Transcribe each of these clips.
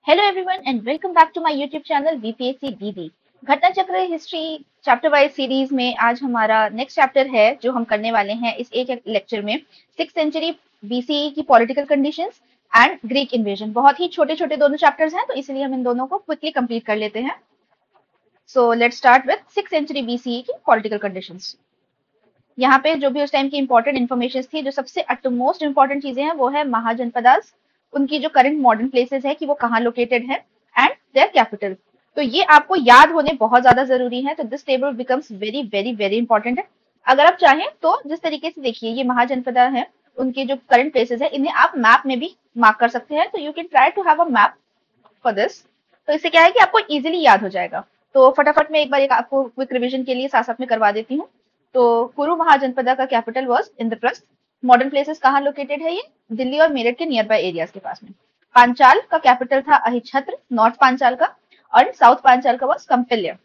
Hello everyone and welcome back to my YouTube channel BPSC DD. Ghatna Chakra history chapter wise series में आज हमारा next chapter है जो हम करने वाले हैं इस एक लेक्चर में 6th सेंचुरी बीसीई की political conditions and Greek invasion. बहुत ही छोटे छोटे दोनों चैप्टर्स हैं तो इसलिए हम इन दोनों को क्विकली कंप्लीट कर लेते हैं। So let's start with 6th century BCE की पॉलिटिकल कंडीशंस। यहाँ पे जो भी उस टाइम की इंपॉर्टेंट इन्फॉर्मेशन थी, जो सबसे मोस्ट इंपॉर्टेंट चीजें हैं वो है महाजनपदास, उनकी जो करंट मॉडर्न प्लेसेस है कि वो कहाँ लोकेटेड है, एंड देयर कैपिटल। तो ये आपको याद होने बहुत ज्यादा जरूरी है। तो this table becomes very very very important है। अगर आप चाहें तो जिस तरीके से देखिए ये महाजनपदा है, उनके जो करंट प्लेसेस है इन्हें आप मैप में भी मार्क कर सकते हैं। तो you can try to have a map for this. तो इससे क्या है कि आपको इजीली याद हो जाएगा। तो फटाफट मैं एक बार एक आपको क्विक रिवीजन के लिए साथ साथ में करवा देती हूँ। तो कुरु महाजनपदा का capital was Indraprastha. Modern places कहाँ लोकेटेड है? ये दिल्ली और मेरठ के नियर बाय एरियाज के पास में। पांचाल का कैपिटल था अहिछत्र, नॉर्थ पांचाल का, और साउथ पांचाल का वाज कंपिल्य।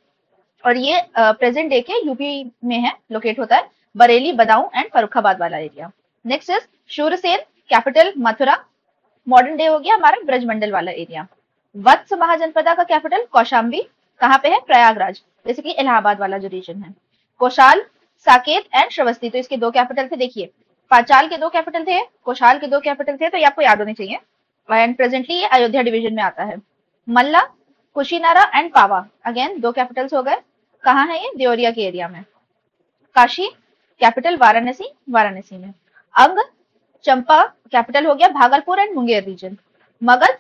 और ये प्रेजेंट डे के यूपी में है, लोकेट होता है बरेली, बदाऊं एंड फरुखाबाद वाला area. Next is Shurasena, capital Mathura, modern day हो गया हमारा ब्रजमंडल वाला एरिया। वत्स महाजनपदा का कैपिटल कौशाम्बी, कहाँ पे है? प्रयागराज, बेसिकली इलाहाबाद वाला जो रीजन है। कोशाल, साकेत एंड श्रवस्ती, तो इसके दो कैपिटल थे। देखिए पांचाल के दो कैपिटल थे, कोशाल के दो कैपिटल थे, तो ये आपको याद होने चाहिए। एंड प्रेजेंटली ये अयोध्या डिवीजन में आता है। मल्ला, कुशीनारा एंड पावा, अगेन दो कैपिटल्स हो गए। कहाँ है ये? देवरिया के एरिया में। काशी, कैपिटल वाराणसी, वाराणसी में। अंग, चंपा, कैपिटल हो गया भागलपुर एंड मुंगेर रीजन। मगध,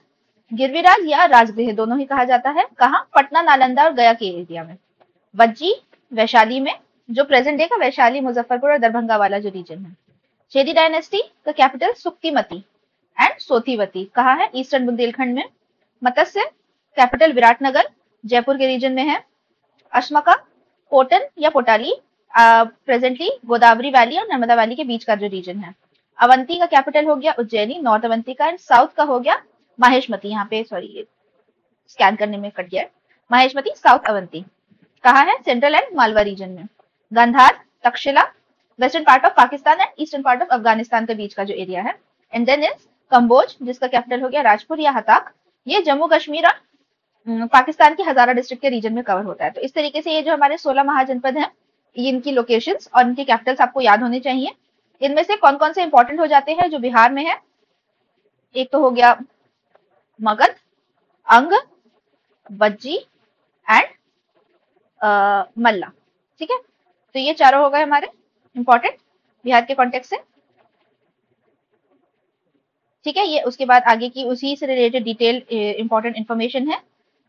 गिरविराज या राजगृह दोनों ही कहा जाता है। कहाँ? पटना, नालंदा और गया के एरिया में। वज्जी, वैशाली में, जो प्रेजेंट डे का वैशाली, मुजफ्फरपुर और दरभंगा वाला जो रीजन है। चेदी डायनेस्टी का कैपिटल सुक्तिमती एंड सोथीवती, कहाँ है? ईस्टर्न बुंदेलखंड में। मत्स्य, कैपिटल विराटनगर, जयपुर के रीजन में है। अश्मका, कोटन या पोटाली, प्रेजेंटली गोदावरी वैली और नर्मदा वैली के बीच का जो रीजन है। अवंती का कैपिटल हो गया उज्जैनी, नॉर्थ अवंती का, एंड साउथ का हो गया माहेशमती। यहाँ पे सॉरी ये स्कैन करने में कट गया है। माहेशमती, साउथ अवंती कहाँ है? सेंट्रल एंड मालवा रीजन में। Gandhara, Taxila, western part of Pakistan and eastern part of Afghanistan के बीच का जो एरिया है। एंड देन इज कंबोज, जिसका कैपिटल हो गया राजपुर या हताक, ये जम्मू कश्मीर और पाकिस्तान के हजारा डिस्ट्रिक्ट के रीजन में कवर होता है। तो इस तरीके से ये जो हमारे 16 महाजनपद हैं, ये इनकी लोकेशंस और इनके कैपिटल्स आपको याद होने चाहिए। इनमें से कौन कौन से इंपॉर्टेंट हो जाते हैं जो बिहार में है? एक तो हो गया मगध, अंग, वज्जी एंड मल्ला। ठीक है, तो ये चारों हो गए हमारे इंपॉर्टेंट बिहार के कॉन्टेक्स्ट से। ठीक है, ये उसके बाद आगे की उसी से रिलेटेड डिटेल इंपॉर्टेंट इंफॉर्मेशन है।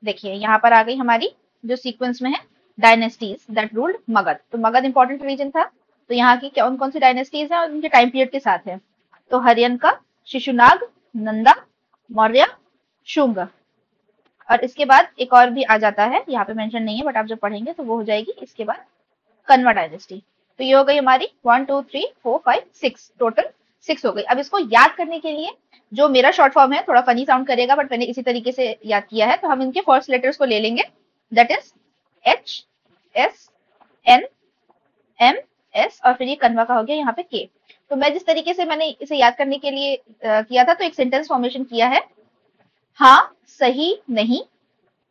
देखिए यहाँ पर आ गई हमारी जो सीक्वेंस में है, डायनेस्टीज दैट रूल्ड मगध। तो मगध इंपॉर्टेंट रीजन था, तो यहाँ की कौन कौन सी डायनेस्टीज हैं और उनके टाइम पीरियड के साथ है। तो हरियनका, शिशुनाग, नंदा, मौर्य, शुंग। और इसके बाद एक और भी आ जाता है, यहाँ पे मेंशन नहीं है बट आप जब पढ़ेंगे तो वो हो जाएगी इसके बाद कन्वा डायनेस्टी। तो ये हो गई हमारी 1 2 3 4 5 6, टोटल 6 हो गई। अब इसको याद करने के लिए जो मेरा शॉर्ट फॉर्म है, थोड़ा फनी साउंड करेगा बट मैंने इसी तरीके से याद किया है, तो हम इनके फर्स्ट लेटर्स को ले लेंगे, that is H, S, N, M, S, और फिर ये कन्वा का हो गया यहाँ पे के। तो मैं जिस तरीके से मैंने इसे याद करने के लिए किया था, तो एक सेंटेंस फॉर्मेशन किया है, हाँ सही नहीं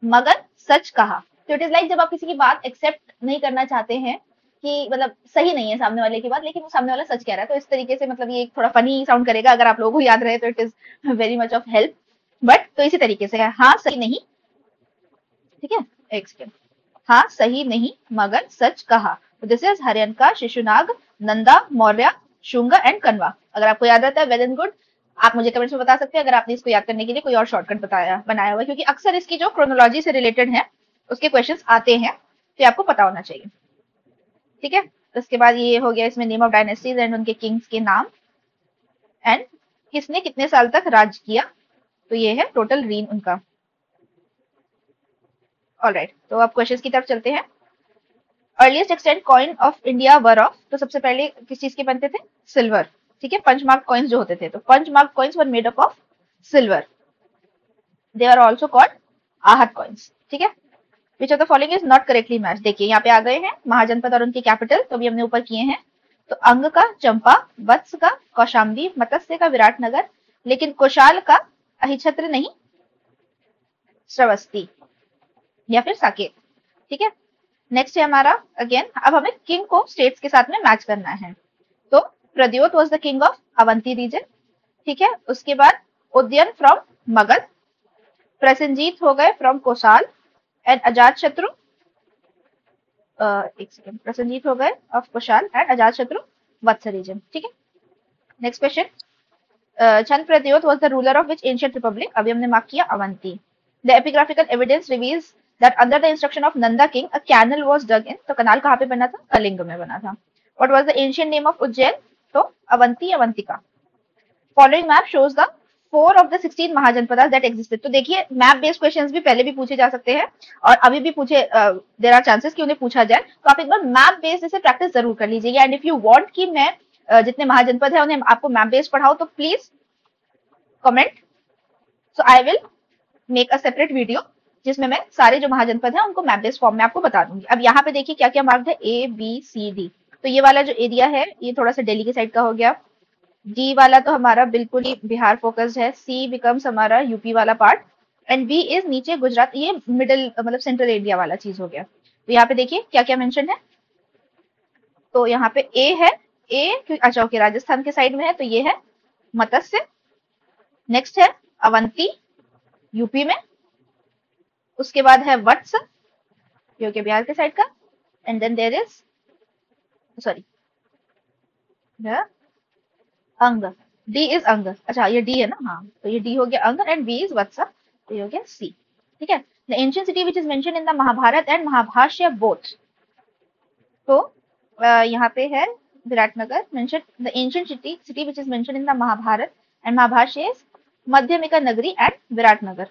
मगर सच कहा। तो इट इज लाइक जब आप किसी की बात एक्सेप्ट नहीं करना चाहते हैं कि मतलब सही नहीं है सामने वाले की बात, लेकिन वो सामने वाला सच कह रहा है, तो इस तरीके से मतलब ये एक थोड़ा फनी साउंड करेगा। अगर आप लोगों को याद रहे तो it is very much of help. But तो इसी तरीके से है, हाँ सही नहीं। ठीक है, एक सेकेंड। हाँ सही नहीं मगर सच कहा। तो this is Haryanka, Shishunaga, Nanda, Maurya, Shunga and Kanva. अगर आपको याद रहता है वेल एंड गुड, आप मुझे कमेंट्स में बता सकते हैं अगर आपने इसको याद करने के लिए कोई और शॉर्टकट बनाया हुआ है, क्योंकि अक्सर इसकी जो क्रोनोलॉजी से रिलेटेड है उसके क्वेश्चंस आते हैं, तो आपको पता होना चाहिए। ठीक है, तो इसके बाद ये हो गया इसमें नेम ऑफ डायनेस्टीज एंड उनके किंग्स के नाम, एंड किसने कितने साल तक राज किया, तो ये है टोटल रीन उनका। ऑलराइट, तो अब क्वेश्चंस की तरफ चलते हैं। Earliest extent coin of India were of, तो सबसे पहले किस चीज के बनते थे? सिल्वर। ठीक है, पंचमार्क कॉइन्स जो होते थे, तो punch mark coins were made up of silver. They are also called Ahat coins. ठीक है, which of the following is not correctly match. देखिए यहाँ पे आ गए हैं महाजनपद और उनकी कैपिटल, तो अभी हमने ऊपर किए हैं। तो अंग का चंपा, वत्स का कौशाम्बी, मत्स्य का विराटनगर, लेकिन कोशाल का अहिछत्र नहीं, श्रावस्ती या फिर साकेत। ठीक है, नेक्स्ट है हमारा अगेन, अब हमें किंग को स्टेट्स के साथ में मैच करना है। तो Pradyota was the king of Avanti region. ठीक है, उसके बाद उदयन फ्रॉम मगध, प्रसेनजीत हो गए फ्रॉम कोसाल, एंड अजात शत्रु, एक सेकेंड, प्रसेनजीत हो गए ऑफ कोशाल एंड अजात शत्रु वत्स रीजन। ठीक है, next question, Chand Pradyot was the ruler of which ancient republic? अभी हमने मार्क किया Avanti. The epigraphical evidence reveals that under the instruction of Nanda king a canal was dug in। तो कनाल कहाँ पे बना था? कलिंग में बना था। What was the ancient name of Ujjain? तो Avanti, Avantika. Following map shows the 4 of the 16 mahajanapadas that existed। तो देखिए मैप बेस्ड क्वेश्चंस भी पहले भी पूछे जा सकते हैं और अभी भी पूछे, देयर आर चांसेस कि उन्हें पूछा जाए। तो आप एक बार मैप बेस्ड इसे प्रैक्टिस जरूर कर लीजिएगा। एंड इफ यू वांट कि मैं जितने महाजनपद है उन्हें आपको मैप बेस्ड पढ़ाऊं तो please comment, so I will make a separate video जिसमें मैं सारे जो महाजनपद हैं उनको मैप बेस्ड फॉर्म में आपको बता दूंगी। अब यहाँ पे देखिए क्या क्या मार्क्ड है, ए बी सी डी। तो ये वाला जो एरिया है ये थोड़ा सा दिल्ली के साइड का हो गया। डी वाला तो हमारा बिल्कुल ही बिहार फोकस्ड है। सी बिकम्स हमारा यूपी वाला पार्ट एंड बी इज नीचे गुजरात, ये मिडिल मतलब सेंट्रल इंडिया वाला चीज हो गया। तो यहाँ पे देखिए क्या क्या मेंशन है। तो यहाँ पे ए है, ए अच्छा ओके राजस्थान के साइड में है तो ये है मत्स्य। नेक्स्ट है अवंती यूपी में, उसके बाद है वत्स जो कि बिहार के साइड का, and then there is sorry Anga, D is Anga, अच्छा ये डी है ना, हाँ तो ये डी हो गया अंग एंड बी इज वत्स, तो ये हो गया सी। ठीक है, the ancient city which is mention in the Mahabharata and Mahabhashya both. तो यहाँ पे है Viratnagar mention, the ancient city which is mention in the Mahabharata and Mahabhashya is Madhyamika Nagari and Viratnagar.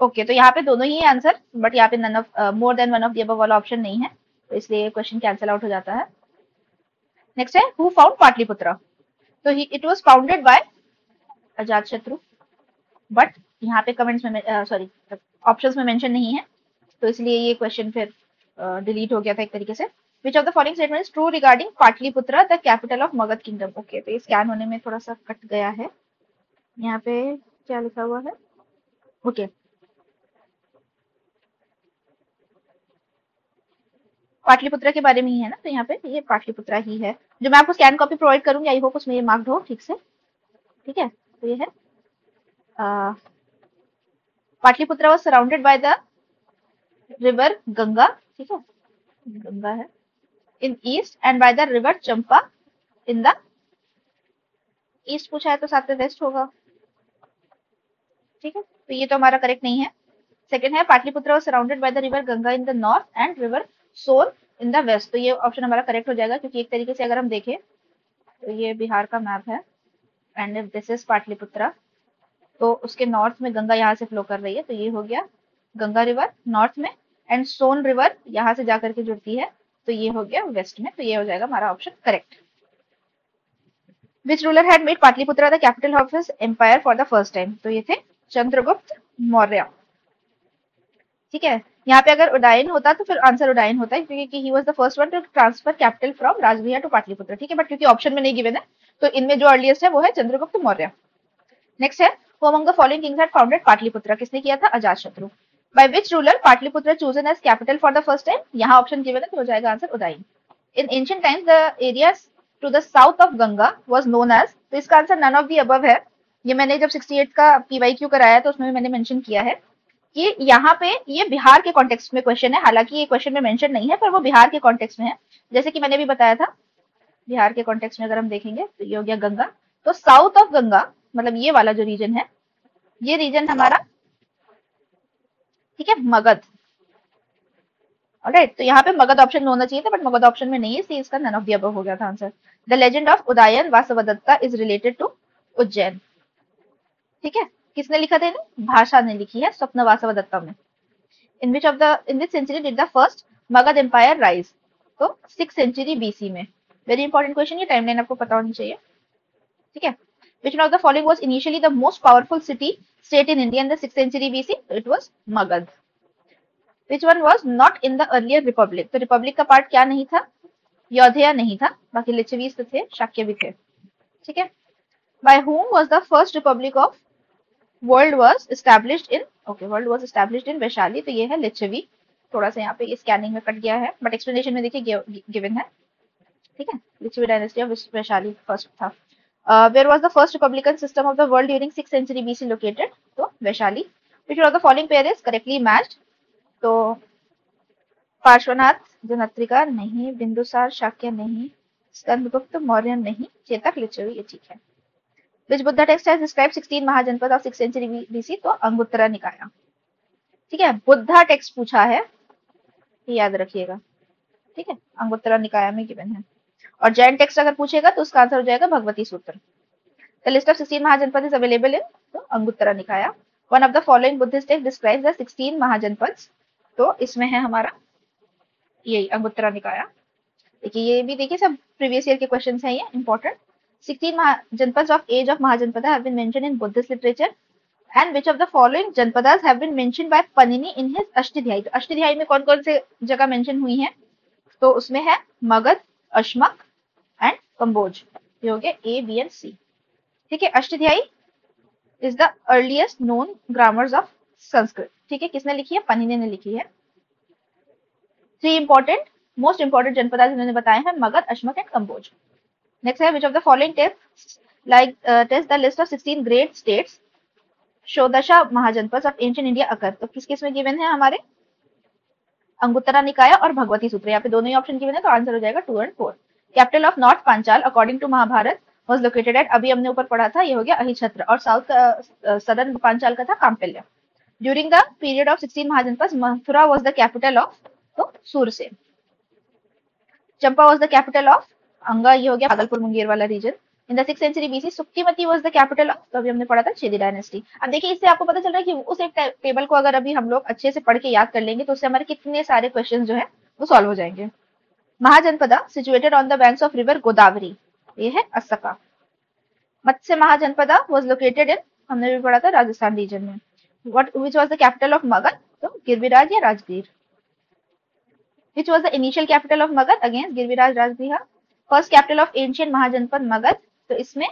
Okay, तो यहाँ पे दोनों ही आंसर, बट यहाँ पे none of more than one of the above वाला ऑप्शन नहीं है, तो इसलिए क्वेश्चन कैंसिल आउट हो जाता है। नेक्स्ट है हु फाउंड पाटलिपुत्र। तो इट वाज फाउंडेड बाय अजात शत्रु, बट यहाँ पे कमेंट्स में सॉरी ऑप्शंस में मेंशन नहीं है, तो इसलिए ये क्वेश्चन फिर डिलीट हो गया था एक तरीके से। विच of the following statement is true regarding Pataliputra the capital of Magadh kingdom. Okay, तो ये स्कैन होने में थोड़ा सा कट गया है, यहाँ पे क्या लिखा हुआ है, ओके पाटलिपुत्रा के बारे में ही है ना, तो यहाँ पे ये पाटलिपुत्रा ही है। जो मैं आपको स्कैन कॉपी प्रोवाइड करूंगी, आई होप उसमें ये मार्क्ड हो ठीक से। ठीक है, तो ये है Pataliputra was surrounded by the river Ganga. ठीक है, गंगा है in east and by the river Champa in the east. पूछा है तो साथ में वेस्ट होगा। ठीक है, तो ये तो हमारा करेक्ट नहीं है। सेकंड है Pataliputra was surrounded by the river Ganga in the north and river Son in the west. तो ये ऑप्शन हमारा करेक्ट हो जाएगा, क्योंकि एक तरीके से अगर हम देखें तो ये बिहार का मैप है and if this is Pataliputra तो उसके नॉर्थ में गंगा यहाँ से फ्लो कर रही है, तो ये हो गया गंगा रिवर नॉर्थ में, एंड सोन रिवर यहाँ से जाकर के जुड़ती है, तो ये हो गया वेस्ट में। तो ये हो जाएगा हमारा option correct. Which ruler had made Pataliputra the capital of his empire for the first time. तो ये थे चंद्रगुप्त मौर्य। ठीक है, यहाँ पे अगर उदयन होता तो फिर आंसर उदयन होता है, क्योंकि he was the first one to transfer capital from Rajgriha to Pataliputra. ठीक है, बट क्योंकि ऑप्शन में नहीं गिवन है तो इनमें जो अर्लीस्ट है वो है चंद्रगुप्त मौर्य। नेक्स्ट है who among the following kings had founded Pataliputra. किसने किया था? Ajatashatru. By which ruler Pataliputra chosen as capital for the first time. यहाँ ऑप्शन गिवन है तो हो जाएगा answer Udayan. In ancient times the area to the south of Ganga was known as. तो इसका answer none of the above है। ये मैंने जब 68 का पीवाईक्यू कराया तो उसमें मैंने मेंशन किया है कि यहाँ पे ये बिहार के कॉन्टेक्स्ट में क्वेश्चन है, हालांकि ये क्वेश्चन में मेंशन नहीं है पर वो बिहार के कॉन्टेक्स्ट में है। जैसे कि मैंने भी बताया था, बिहार के कॉन्टेक्स्ट में अगर हम देखेंगे तो ये हो गया गंगा, तो साउथ ऑफ गंगा मतलब ये वाला जो रीजन है, ये रीजन हमारा ठीक है मगध। ऑलराइट, तो यहाँ पे मगध ऑप्शन में होना चाहिए था बट मगध ऑप्शन में नहीं है, इसलिए इसका नन ऑफ द अबव हो गया था answer. The legend of Udayan Vasavadatta is related to Ujjain. ठीक है, किसने लिखा था इन्हें? भाषा ने लिखी है स्वप्न वासवदत्ता में। In which century did the first Magadha empire rise. तो 6th सेंचुरी बीसी में। वेरी इंपॉर्टेंट क्वेश्चन, ये टाइमलाइन आपको पता होनी चाहिए। ठीक है, which one of the following was initially the most powerful city state in India in the 6th century BC? It was Magad. Which one was not in the earlier republic? तो Republic का part क्या नहीं था? योधया नहीं था, बाकी लिच्छवीस तो थे, शाक्य भी थे। ठीक है, by whom was the first republic of world was established in, okay, world was established in Vaishali, तो ये है लिच्छवी। थोड़ा सा यहाँ पे ये स्कैनिंग में कट गया है, बट एक्सप्लेनेशन में देखिए गिवन है, ठीक है। Lichchhavi dynasty of Vaishali first था। Where was the first republican system of the world during 6th century BC located, तो Vaishali. Which of the following pair is correctly matched, तो पार्श्वनाथ जनत्रिका नहीं, बिंदुसार शाक्य नहीं, स्कंदगुप्त मौर्य नहीं, चेतक लिच्छवी, ये ठीक है। Which Buddha text has describe 16 Mahajanapada of 6th century BC, तो अंगुत्तरा निकाया, ठीक है। बुद्धा टेक्स्ट पूछा है, ये याद रखिएगा, ठीक है, अंगुत्तरा निकाया में गिवन है। और जैन टेक्स्ट अगर पूछेगा तो उसका आंसर हो जाएगा Bhagavati Sutra. The list of 16 Mahajanapada is available in, तो Anguttara Nikaya. One of the following Buddhist text describes the 16 Mahajanapada, तो इसमें है हमारा यही अंगुत्तरा निकाया। देखिए ये भी देखिए सब प्रीवियस ईयर के क्वेश्चन हैं, ये important. 16 Janapada of as of Mahajanapada have been mentioned in Buddhist literature, and which of the following Janapadas have been mentioned by Panini in his Ashtadhyayi, तो अष्टाध्यायी में कौन कौन से जगह मेंशन हुई है, तो उसमें है मगध, अश्मक एंड कंबोज, ये हो गया ए बी एंड सी, ठीक है। Ashtadhyayi is the earliest known grammars of Sanskrit, ठीक है, किसने लिखी है, पनिनी ने लिखी है। Three important most important Janapadas इन्होंने बताए हैं मगध, अश्मक एंड कंबोज। नेक्स्ट है which of the following test like test the list of 16 great states Shodasha Mahajanapada of ancient India occur, तो किस किस में गिवन है हमारे, अंगुत्तरा निकाय और भगवती सूत्र, यहाँ पे दोनों ही ऑप्शन गिवन है, तो आंसर हो जाएगा 2 और 4। Capital of north Panchal according to Mahabharata was located at, अभी हमने ऊपर पढ़ा था, ये हो गया अहिछत्र, और साउथ का सदर्न पांचाल का था Kampilya. During the period of 16 Mahajanapada Mathura was the capital of, तो Surasena. Champa was the capital of Anga, ये हो गया भागलपुर मुंगेर वाला region. In the 6th century BC Suktimati was the capital of, तो अभी हमने पढ़ा था चेदी डायनेस्टी। अब देखिए इससे आपको पता चल रहा है कि उस एक टेबल को अगर अभी हम लोग अच्छे से पढ़ के याद कर लेंगे तो उससे हमारे कितने सारे क्वेश्चन जो है वो सॉल्व हो जाएंगे। Mahajanapada situated on the banks of river Godavari, ये है असका। मत्स्य महाजनपदा वाज लोकेटेड इन, हमने भी पढ़ा था राजस्थान रीजन में। What which was the capital of Magadh, तो गिरिराज या Rajgir. Which was the initial capital of Magad? Again, Girviraj Rajgriha. First capital of ancient महाजनपद Magadh, तो इसमें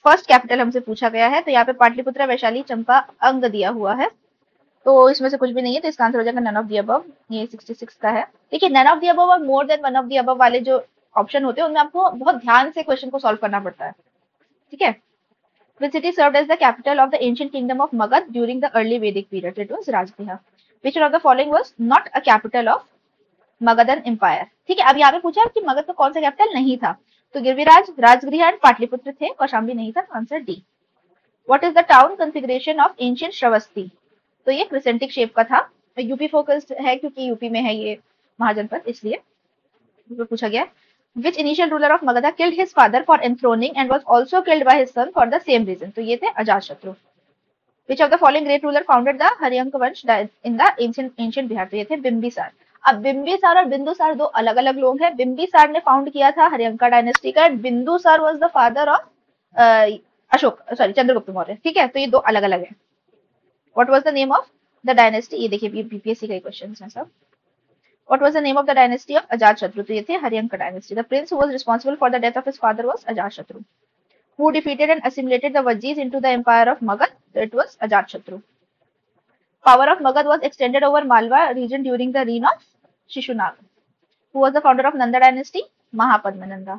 फर्स्ट कैपिटल हमसे पूछा गया है, तो यहाँ पे पाटलिपुत्र, वैशाली, चंपा, अंग दिया हुआ है, तो इसमें से कुछ भी नहीं है, तो इसका आंसर हो जाएगा नन ऑफ द अबव, ये 66 का है। देखिए नन ऑफ द अबव और मोर than one of the above वाले जो ऑप्शन होते हैं उनमें आपको बहुत ध्यान से क्वेश्चन को सॉल्व करना पड़ता है, ठीक है। Which city served as the capital of the ancient kingdom of Magad during the early Vedic period? It was Rajgriha. Which one of the following was not a capital of Magadhan empire, ठीक है। अब यहाँ पे पूछा कि मगध का कौन सा कैपिटल नहीं था, तो गिरिराज, राजगृह एंड पाटलिपुत्र थे, कौशाम्बी नहीं था, answer D. What is the town configuration of ancient Shravasti, तो ये क्रिसेंटिक शेप का था, यूपी फोकस्ड है क्योंकि यूपी में है ये महाजनपद, इसलिए पूछा गया। Which initial ruler of Magadha killed his father for enthroning and was also killed by his son for the same reason, तो ये थे Ajatashatru. Which of the following great ruler founded the Haryanka वंश in the ancient बिहार, तो ये थे बिंबिसार। अब बिंबिसार और बिंदुसार दो अलग अलग लोग हैं, बिंबिसार ने फाउंड किया था हर्यंका डायनेस्टी का, Bindusara was the father of Ashoka, sorry Chandragupta Maurya, ठीक है, तो ये दो अलग अलग है। What was the name of the dynasty, ये देखिए बीपीएससी के क्वेश्चन हैं सब। What was the name of the dynasty of Ajatshatu? तो ये थे हर्यंका dynasty. The prince who was responsible for the death of his father was Ajatshatu. Who defeated and assimilated the Vajis into the empire of Magad? So it was Ajatshatu. Power of Magad was extended over Malwa region during the reign of Shishunag. Who was the founder of Nanda dynasty? Mahapadmananda.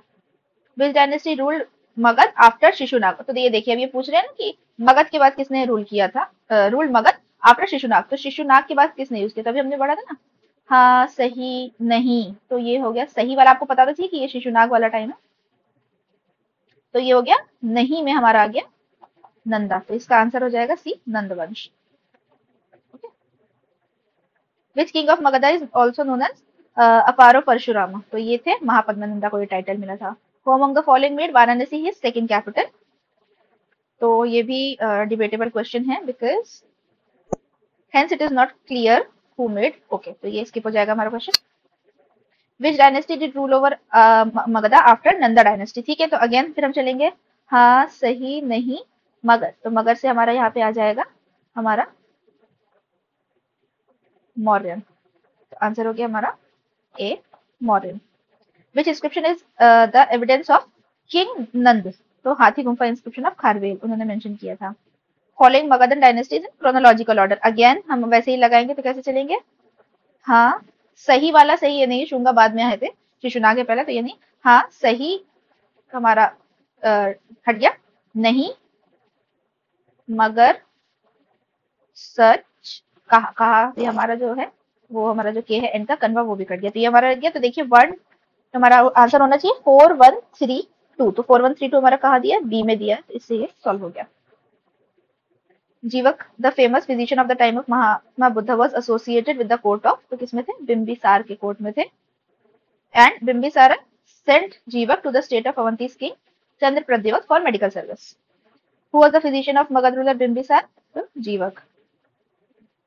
Which dynasty ruled Magad after Shishunag? तो ये देखिए अब ये पूछ रहे हैं ना कि मगध के बाद किसने रूल किया था, रूल मगध आफ्टर शिशुनाग, तो शिशुनाग के बाद किसने यूज किया, तभी हमने पढ़ा था ना, हाँ सही नहीं, तो ये हो गया सही वाला, आपको पता तो थी कि ये शिशुनाग वाला टाइम है, तो ये हो गया नहीं में हमारा आ गया नंदा, तो इसका आंसर हो जाएगा C Nandvansh. Which king of Magadha is also known as Aparo Parashurama, तो ये थे महापद्मनंदा को ये टाइटल मिला था। Who among the following made Varanasi his second capital, तो ये भी डिबेटेबल क्वेश्चन है because hence it is not clear who made, okay, तो ये स्किप हो जाएगा हमारा question. Which dynasty did rule over Magadha after Nanda dynasty, ठीक है, तो अगेन फिर हम चलेंगे हाँ सही नहीं मगध, तो मगध से हमारा यहाँ पे आ जाएगा हमारा मौर्यन, तो आंसर हो गया हमारा A Mauryan. Which inscription is the evidence of king Nanda, तो हाथी गुम्फा इंस्क्रिप्शन ऑफ खारवेल उन्होंने मेंशन किया था। Following Magadhan dynasties in chronological order. Again हम वैसे ही लगाएंगे तो कैसे चलेंगे? हाँ सही वाला सही है, नहीं शुंगा बाद में आए थे, शिशुनाग के पहले, तो ये नहीं। हाँ सही हमारा हट गया, नहीं मगर सच कहा, कहा ये हमारा जो है वो हमारा जो के है एन का कन्वा वो भी कट गया, तो ये हमारा लग गया। तो देखिए वन हमारा आंसर होना चाहिए 4132, तो 4132 हमारा कहा दिया, बी में दिया, तो इससे ये सॉल्व हो गया। Jivaka the famous physician of the time of Mahatma Buddha was associated with the court of, तो किसमें थे? बिंबिसार के कोर्ट में थे। And Bimbisara sent Jivaka to the state of Avantis king Chandra Pradyota for medical service. Who was the physician of Magadha ruler Bimbisara? तो जीवक।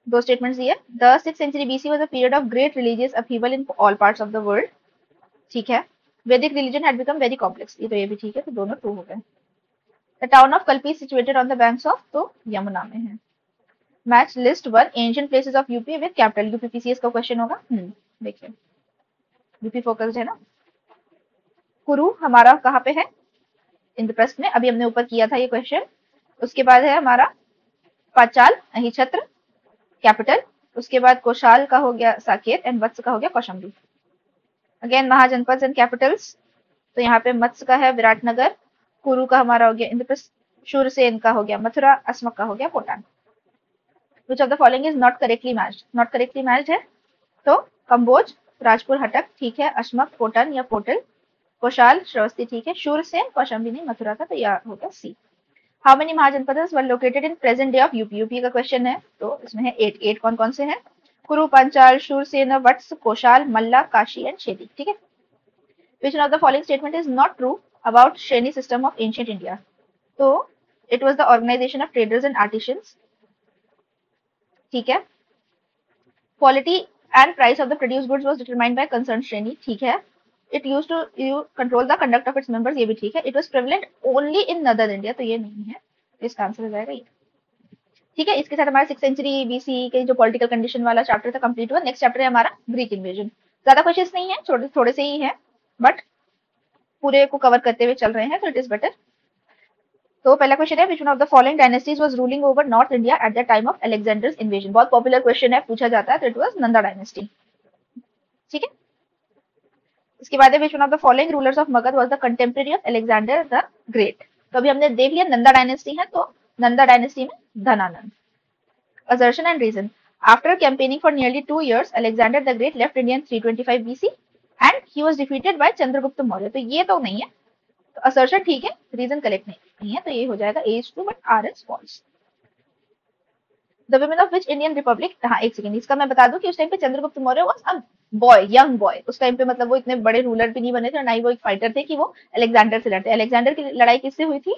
दो स्टेटमेंट्स दिए। The 6th century BC was a period of great religious upheaval in all parts of the world, ठीक है। वैदिक religion had become very complex, ये तो ये भी ठीक है, तो दोनों ट्रू हो गए। The town of Kalpi situated on the banks of, तो यमुना में है। Match list one ancient places of UP with capital, UPPCS का क्वेश्चन होगा। देखिए यूपी फोकस्ड है ना। कुरु हमारा कहाँ पे है? इंद्रप्रस्थ में, अभी हमने ऊपर किया था ये क्वेश्चन। उसके बाद है हमारा पांचाल अहिछत्र कैपिटल, उसके बाद कोशाल का हो गया साकेत एंड वत्स का हो गया कौशंबी। अगेन महाजनपद एंड कैपिटल्स, तो यहाँ पे मत्स्य का है विराटनगर, कुरु का हमारा हो गया इंद्रप्रस्थ, शूरसेन का हो गया मथुरा, अस्मक का हो गया कोटान। Which of the following is not correctly matched? Not correctly matched है तो कंबोज, राजपुर हटक ठीक है, अश्मक कोटन या पोटल, कोशाल श्रवस्ती ठीक है, शूरसेन कौशंबी नहीं मथुरा था, तो यह हो गया C. How many Mahajanapada were located in present day of UP? UP का क्वेश्चन है, तो इसमें है 8। 8 कौन कौन से हैं? कुरु, पांचाल, शूरसेन, वत्स, कोशाल, मल्ला, काशी एंड शेदी, ठीक है। Which one of the following statement is not true about Shreni system of ancient India? तो it was the organization of traders and artisans, ठीक है। Quality and price of the produced goods was determined by concerned Shreni, ठीक है। It used to control the conduct of its members, ये भी ठीक है। It was prevalent only in northern India, तो ये नहीं है, इसका आंसर हो जाएगा ये, ठीक है। इसके साथ हमारा 6th century BC के जो पॉलिटिकल कंडीशन वाला चैप्टर था कंप्लीट हुआ। नेक्स्ट चैप्टर है हमारा ग्रीक इन्वेजन। ज्यादा क्वेश्चंस नहीं है, थोड़े थोड़े से ही है, बट पूरे को कवर करते हुए चल रहे हैं, तो इट इज बेटर। तो पहला क्वेश्चन है, which one of the following dynasties was ruling over north India at the time of Alexander's invasion? बहुत पॉपुलर क्वेश्चन है, पूछा जाता है, तो इट वाज नंदा डायनेस्टी, ठीक है। इसके बाद है, which one of the following rulers of Magadh was the contemporary of Alexander the great? तो अभी हमने देख लिया नंदा डायनेस्टी है, तो नंदा डायनेस्टी में Dhanananda. Assertion and reason, after campaigning for nearly 2 years Alexander the great left India in 325 BC and he was defeated by Chandragupta Maurya, तो ये तो नहीं है, तो असर्शन ठीक है, रीजन करेक्ट नहीं है, तो ये हो जाएगा A is true but R is false। The women of which Indian Republic, हाँ एक सेकंड, इसका मैं बता दूं कि उस टाइम पे Chandragupta Maurya was a boy, young boy, उस टाइम पे मतलब वो इतने बड़े रूलर भी नहीं बने थे, ना ही वो एक फाइटर थे कि वो अलेक्जेंडर से लड़ते। अलेक्जेंडर की लड़ाई किससे हुई थी?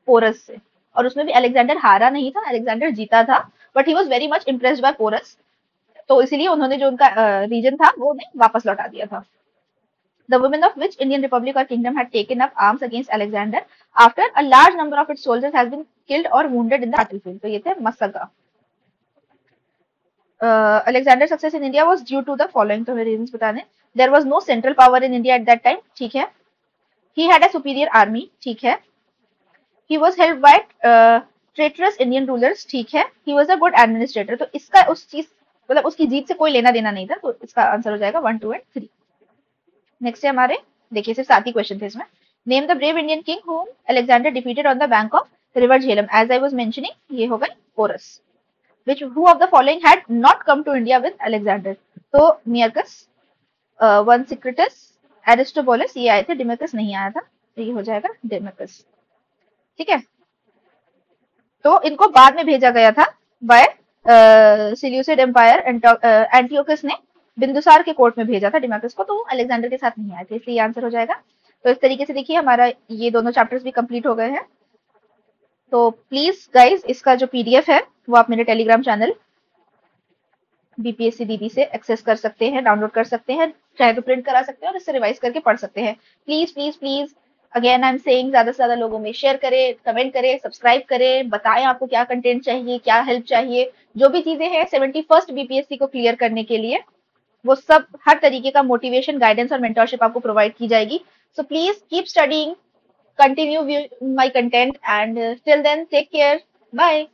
पोरस से, और उसमें भी अलेक्जेंडर हारा नहीं था, अलेक्जेंडर जीता था, but he was very much impressed by Porus, तो इसीलिए उन्होंने जो उनका रीजन था वो वापस लौटा दिया था। The women of which Indian republic or kingdom had taken up arms against Alexander after a large number of its soldiers has been killed or wounded in the battlefield? तो ये थे मस्सका। Alexander's success in India was due to the following, तो हमें reasons बताने। There was no central power in India at that time, ठीक है। He had a superior army, ठीक है। He was helped by traitorous Indian rulers, ठीक है। He was a good administrator, तो इसका उस चीज मतलब उसकी जीत से कोई लेना देना नहीं था, तो इसका आंसर हो जाएगा 1, 2 and 3। नेक्स्ट है हमारे, देखिए सिर्फ 7 ही क्वेश्चन थे इसमें। Name the brave Indian king whom Alexander defeated on the bank of river Jhelum, as I was mentioning, ये हो गए porous. Which who of the following had not come to India with Alexander? तो नियर्कस, one secrets, Aristobulus ये आए थे, डिमेकस नहीं आया था, तो ये हो जाएगा डिमेकस, ठीक है। तो इनको बाद में भेजा गया था बाय सिल्यूसिड एम्पायर, एंटियोकस ने बिंदुसार के कोर्ट में भेजा था डिमेकस को, तो वो अलेक्जेंडर के साथ नहीं आए थे, इसलिए आंसर हो जाएगा। तो इस तरीके से देखिए हमारा ये दोनों चैप्टर्स भी कंप्लीट हो गए हैं। तो प्लीज गाइज इसका जो पीडीएफ है वो आप मेरे टेलीग्राम चैनल बीपीएससी दीदी से एक्सेस कर सकते हैं, डाउनलोड कर सकते हैं, चाहे तो प्रिंट करा सकते हैं और इससे रिवाइज करके पढ़ सकते हैं। Please please please again I am saying, ज्यादा से ज्यादा लोगों में शेयर करें, कमेंट करें, सब्सक्राइब करें, बताएं आपको क्या कंटेंट चाहिए, क्या हेल्प चाहिए, जो भी चीजें हैं 71st बीपीएससी को क्लियर करने के लिए वो सब हर तरीके का मोटिवेशन, गाइडेंस और मेंटरशिप आपको प्रोवाइड की जाएगी। So please keep studying, continue my content and till then take care, bye.